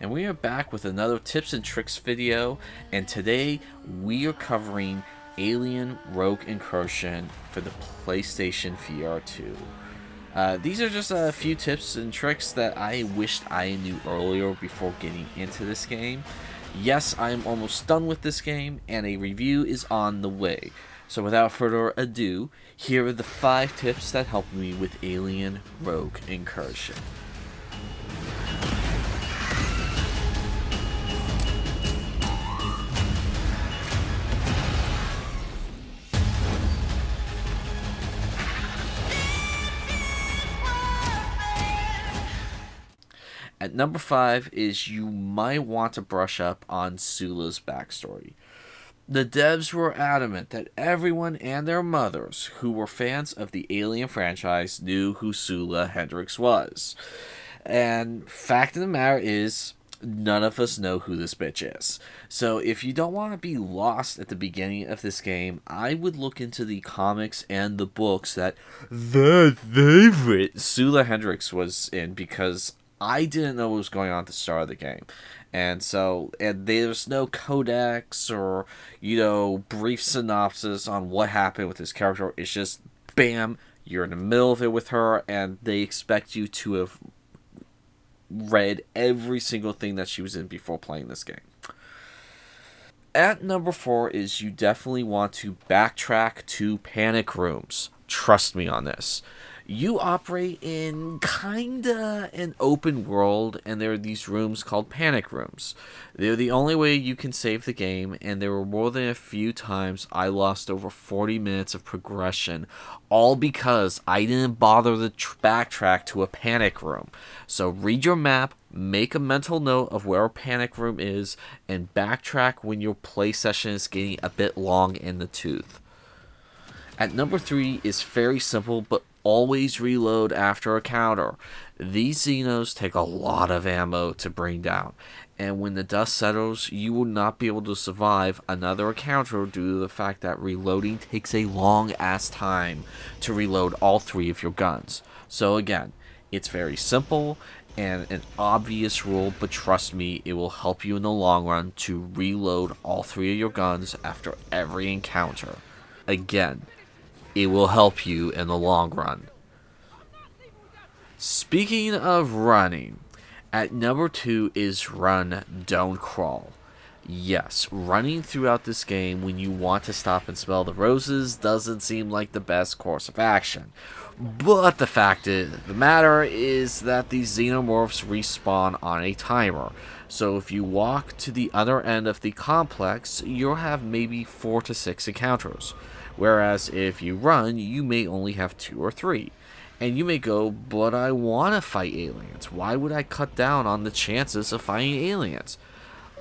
and we are back with another tips and tricks video, and today we are covering Alien Rogue Incursion for the PlayStation VR 2. These are just a few tips and tricks that I wished I knew earlier before getting into this game. Yes, I am almost done with this game, and a review is on the way. So without further ado, here are the 5 tips that helped me with Alien Rogue Incursion. At number 5 is you might want to brush up on Sula's backstory. The devs were adamant that everyone and their mothers who were fans of the Alien franchise knew who Sula Hendricks was. And fact of the matter is, none of us know who this bitch is. So if you don't want to be lost at the beginning of this game, I would look into the comics and the books that the favorite Sula Hendricks was in, because I didn't know what was going on at the start of the game. And there's no codex or, brief synopsis on what happened with this character. It's just, bam, you're in the middle of it with her, and they expect you to have read every single thing that she was in before playing this game. At number 4 is you definitely want to backtrack to panic rooms. Trust me on this. You operate in kinda an open world, and there are these rooms called panic rooms. They're the only way you can save the game, and there were more than a few times I lost over 40 minutes of progression, all because I didn't bother to backtrack to a panic room. So read your map, make a mental note of where a panic room is, and backtrack when your play session is getting a bit long in the tooth. At number 3 is very simple, but always reload after a counter. These Xenos take a lot of ammo to bring down, and when the dust settles, you will not be able to survive another encounter due to the fact that reloading takes a long ass time to reload all 3 of your guns. So again, it's very simple and an obvious rule, but trust me, it will help you in the long run to reload all 3 of your guns after every encounter. Again, it will help you in the long run. Speaking of running, at number 2 is run, don't crawl. Yes, running throughout this game when you want to stop and smell the roses doesn't seem like the best course of action. But the fact is, the matter is that these xenomorphs respawn on a timer. So if you walk to the other end of the complex, you'll have maybe 4 to 6 encounters. Whereas if you run, you may only have 2 or 3. And you may go, but I want to fight aliens. Why would I cut down on the chances of fighting aliens?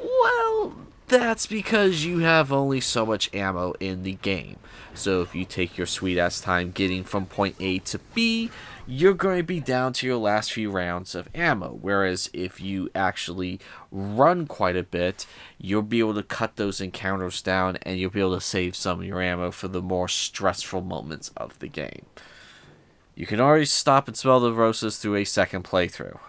Well, that's because you have only so much ammo in the game. So if you take your sweet ass time getting from point A to B, you're going to be down to your last few rounds of ammo. Whereas if you actually run quite a bit, you'll be able to cut those encounters down, and you'll be able to save some of your ammo for the more stressful moments of the game. You can always stop and smell the roses through a second playthrough.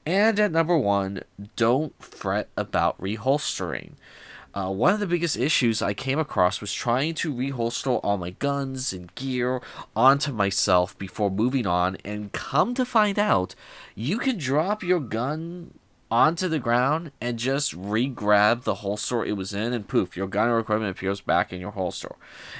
And at number 1, don't fret about reholstering. One of the biggest issues I came across was trying to reholster all my guns and gear onto myself before moving on, and come to find out, you can drop your gun onto the ground and just re-grab the holster it was in, and poof, your gun or equipment appears back in your holster.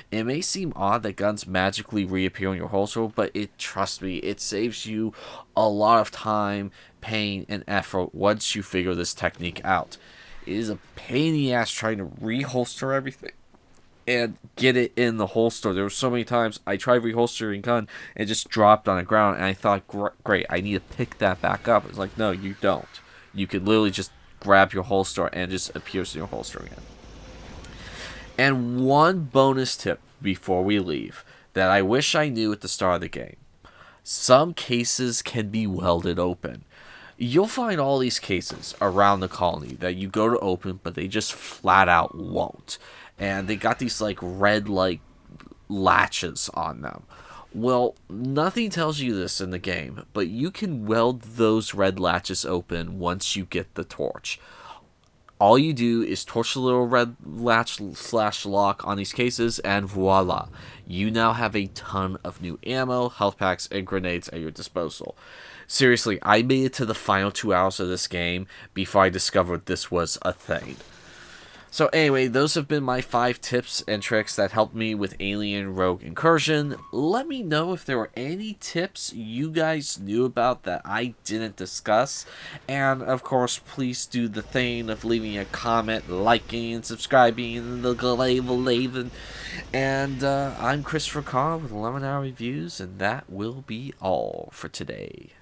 It may seem odd that guns magically reappear in your holster, but trust me, it saves you a lot of time, pain, and effort once you figure this technique out. It is a pain in the ass trying to reholster everything and get it in the holster. There were so many times I tried reholstering gun and it just dropped on the ground, and I thought, great, I need to pick that back up. It's like, no, you don't. You could literally just grab your holster and it just appears in your holster again. And one bonus tip before we leave that I wish I knew at the start of the game. Some cases can be welded open. You'll find all these cases around the colony that you go to open, but they just flat out won't. And they got these red latches on them. Well, nothing tells you this in the game, but you can weld those red latches open once you get the torch. All you do is torch the little red latch slash lock on these cases, and voila, you now have a ton of new ammo, health packs, and grenades at your disposal. Seriously, I made it to the final 2 hours of this game before I discovered this was a thing. So anyway, those have been my 5 tips and tricks that helped me with Alien Rogue Incursion. Let me know if there were any tips you guys knew about that I didn't discuss. And of course, please do the thing of leaving a comment, liking, and subscribing, and the glaven. And I'm Christopher Carr with 11 Hour Reviews, and that will be all for today.